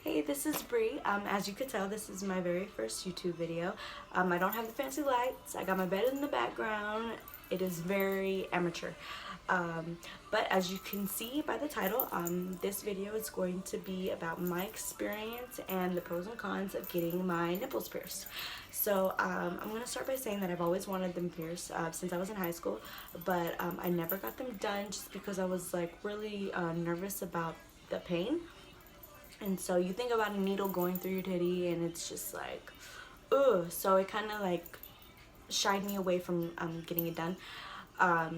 Hey, this is Bree. As you could tell, this is my very first YouTube video. I don't have the fancy lights. I got my bed in the background. It is very amateur. But as you can see by the title, this video is going to be about my experience and the pros and cons of getting my nipples pierced. So I'm going to start by saying that I've always wanted them pierced since I was in high school, but I never got them done just because I was like really nervous about the pain. And so you think about a needle going through your titty and it's just like, ugh. So it kind of like shied me away from getting it done. A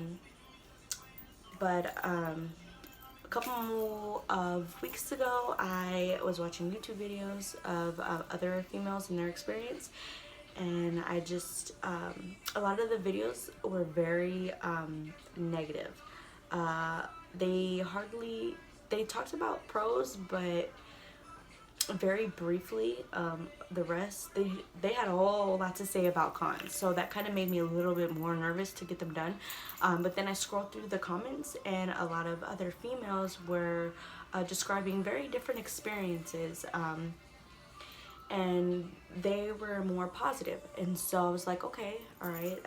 couple of weeks ago, I was watching YouTube videos of other females and their experience. And I just, a lot of the videos were very negative. They talked about pros, but very briefly. The rest, they had a whole lot to say about cons, so that kind of made me a little bit more nervous to get them done. But then I scrolled through the comments and a lot of other females were describing very different experiences, and they were more positive, and so I was like, okay, all right,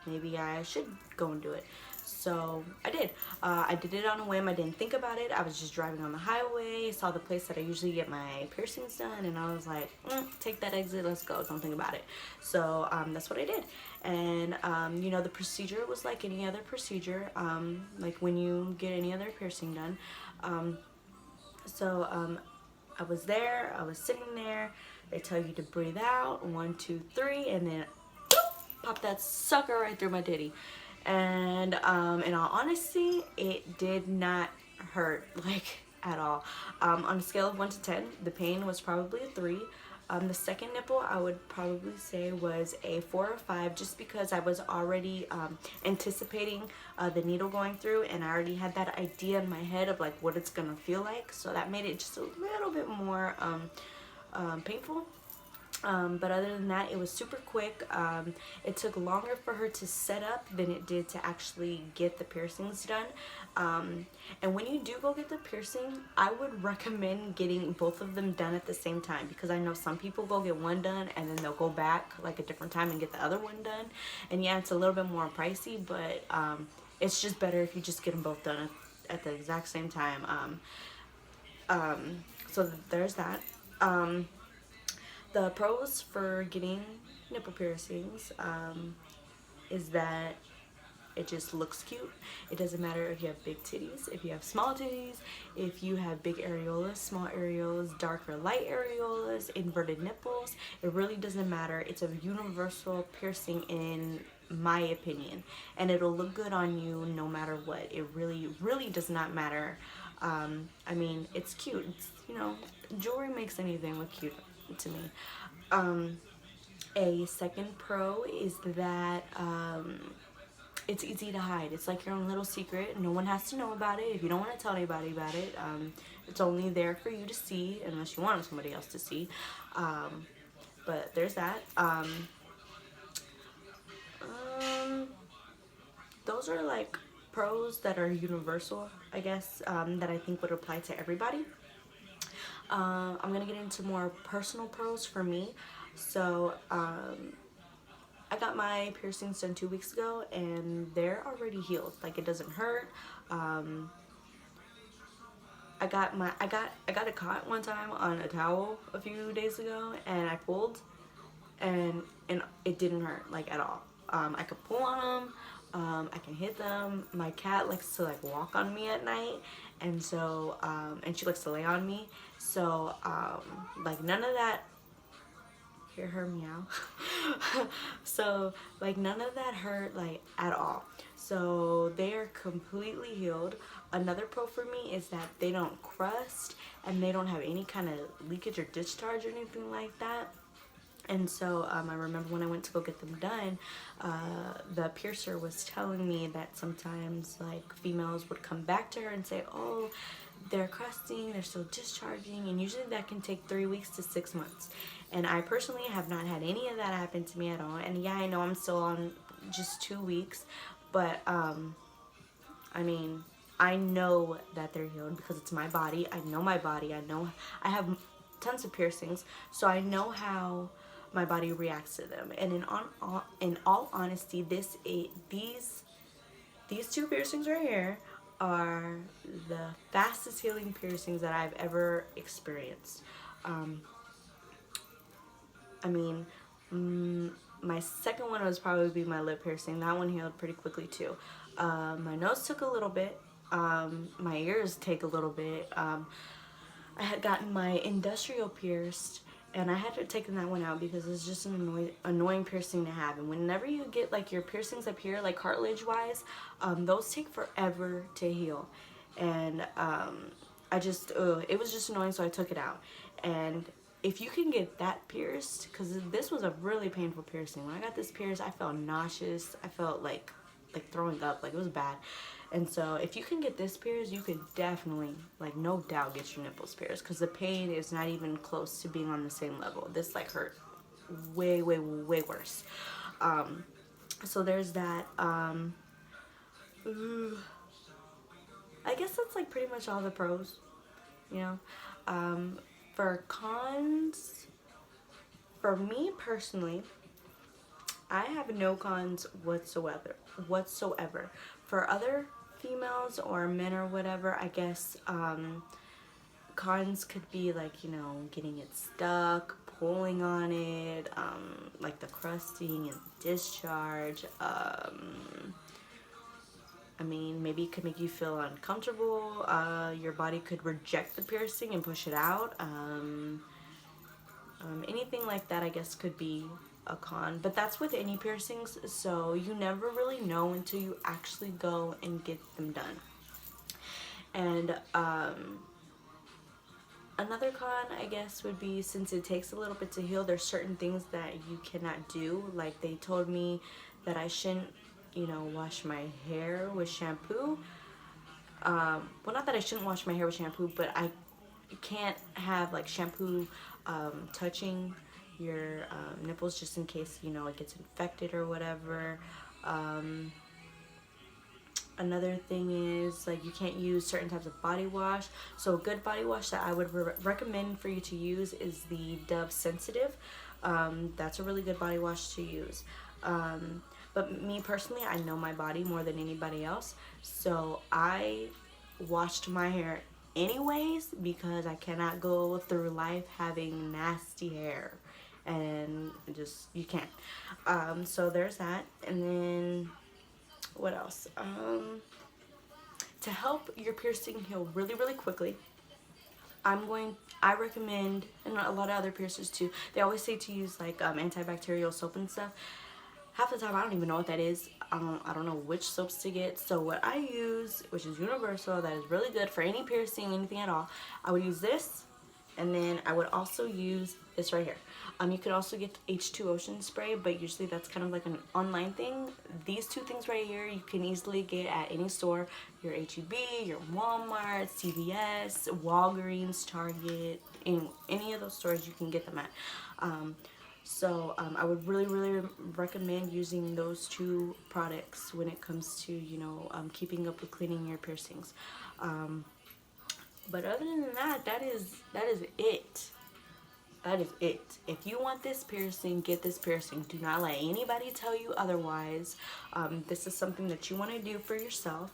maybe I should go and do it. So I did. I did it on a whim. I didn't think about it. I was just driving on the highway, saw the place that I usually get my piercings done, and I was like, take that exit, let's go, don't think about it. So that's what I did. And you know, the procedure was like any other procedure, like when you get any other piercing done. I was there, I was sitting there. They tell you to breathe out, 1, 2, 3, and then pop that sucker right through my titty. And in all honesty, it did not hurt like at all. On a scale of 1 to 10, the pain was probably a 3. The second nipple, I would probably say, was a 4 or 5, just because I was already anticipating the needle going through, and I already had that idea in my head of like what it's gonna feel like, so that made it just a little bit more painful. But other than that, it was super quick. It took longer for her to set up than it did to actually get the piercings done. And when you do go get the piercing, I would recommend getting both of them done at the same time, because I know some people go get one done and then they'll go back like a different time and get the other one done. And yeah, it's a little bit more pricey, but it's just better if you just get them both done at the exact same time. So there's that. The pros for getting nipple piercings is that it just looks cute. It doesn't matter if you have big titties, if you have small titties, if you have big areolas, small areolas, dark or light areolas, inverted nipples. It really doesn't matter. It's a universal piercing in my opinion, and it'll look good on you no matter what. It really does not matter. I mean, it's cute. It's, you know, jewelry makes anything look cute to me. A second pro is that it's easy to hide. It's like your own little secret. No one has to know about it. If you don't want to tell anybody about it, it's only there for you to see, unless you want somebody else to see. But there's that. Those are like pros that are universal, I guess, that I think would apply to everybody. I'm gonna get into more personal pros for me. So I got my piercings done 2 weeks ago, and they're already healed. Like, it doesn't hurt. I got it caught one time on a towel a few days ago, and I pulled, and it didn't hurt like at all. I could pull on them. I can hit them. My cat likes to like walk on me at night, and so and she likes to lay on me, so like none of that. Hear her meow. So like none of that hurt like at all. So they are completely healed. Another pro for me is that they don't crust, and they don't have any kind of leakage or discharge or anything like that. And so I remember when I went to go get them done, the piercer was telling me that sometimes like females would come back to her and say, oh, they're crusting, they're still discharging, and usually that can take 3 weeks to 6 months. And I personally have not had any of that happen to me at all. And yeah, I know I'm still on just 2 weeks, but I mean, I know that they're healed because it's my body. I know my body. I know I have tons of piercings, so I know how my body reacts to them. And in all honesty, these two piercings right here are the fastest healing piercings that I've ever experienced. Um, I mean, my second one was probably my lip piercing. That one healed pretty quickly too. My nose took a little bit. My ears take a little bit. I had gotten my industrial pierced, and I had to take that one out because it's just an annoying piercing to have. And whenever you get like your piercings up here, like cartilage wise, those take forever to heal. And it was just annoying, so I took it out. And if you can get that pierced, because this was a really painful piercing. When I got this pierced, I felt nauseous. I felt like throwing up, like it was bad. And so if you can get this pierced, you could definitely, like, no doubt get your nipples pierced, because the pain is not even close to being on the same level. This like hurt way, way, way worse. So there's that. I guess that's like pretty much all the pros, you know. For cons, for me personally, I have no cons whatsoever. For other females or men or whatever, I guess cons could be like, you know, getting it stuck, pulling on it, like the crusting and discharge. I mean, maybe it could make you feel uncomfortable. Your body could reject the piercing and push it out. Anything like that, I guess, could be a con. But that's with any piercings, so you never really know until you actually go and get them done. And another con, I guess, would be, since it takes a little bit to heal, there's certain things that you cannot do. Like, they told me that I shouldn't, you know, wash my hair with shampoo. Well, not that I shouldn't wash my hair with shampoo, but I can't have like shampoo touching your nipples, just in case, you know, it gets infected or whatever. Another thing is, like, you can't use certain types of body wash. So a good body wash that I would recommend for you to use is the Dove Sensitive. That's a really good body wash to use. But me personally, I know my body more than anybody else, so I washed my hair anyways, because I cannot go through life having nasty hair, and just, you can't. So there's that. And then what else? To help your piercing heal really, really quickly, I recommend, and a lot of other piercers too, they always say to use like antibacterial soap and stuff. Half the time I don't even know what that is. I don't know which soaps to get. So what I use, which is universal, that is really good for any piercing, anything at all, I would use this, and then I would also use this right here. You could also get H2 Ocean Spray, but usually that's kind of like an online thing. These two things right here you can easily get at any store, your HEB, your Walmart, CVS, Walgreens, Target, any of those stores you can get them at. So I would really, really recommend using those two products when it comes to, you know, keeping up with cleaning your piercings. But other than that, that is it. That is it. If you want this piercing, get this piercing. Do not let anybody tell you otherwise. This is something that you want to do for yourself.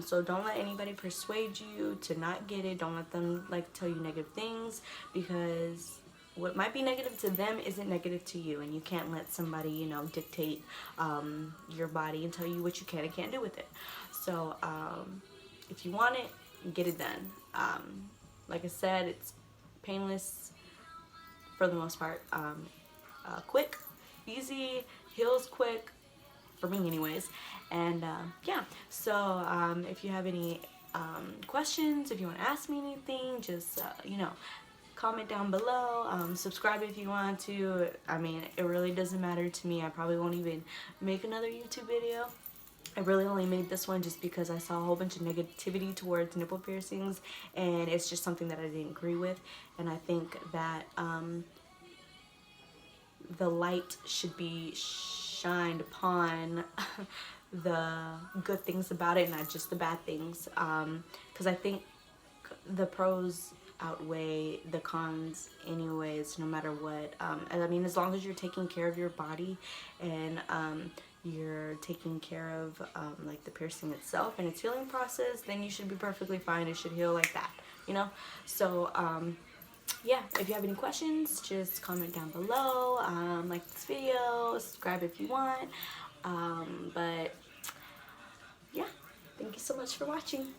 So don't let anybody persuade you to not get it. Don't let them like tell you negative things, because what might be negative to them isn't negative to you, and you can't let somebody, you know, dictate your body and tell you what you can and can't do with it. So if you want it, get it done. Like I said, it's painless for the most part. Quick, easy, heals quick, for me anyways. And yeah, so if you have any questions, if you want to ask me anything, just you know, comment down below. Subscribe if you want to. I mean, it really doesn't matter to me. I probably won't even make another YouTube video. I really only made this one just because I saw a whole bunch of negativity towards nipple piercings, and it's just something that I didn't agree with. And I think that the light should be shined upon the good things about it, not just the bad things. Because I think the pros outweigh the cons anyways, no matter what. And I mean, as long as you're taking care of your body and you're taking care of like the piercing itself and its healing process, then you should be perfectly fine. It should heal like that, you know? So yeah, if you have any questions, just comment down below. Like this video, subscribe if you want. But yeah, thank you so much for watching.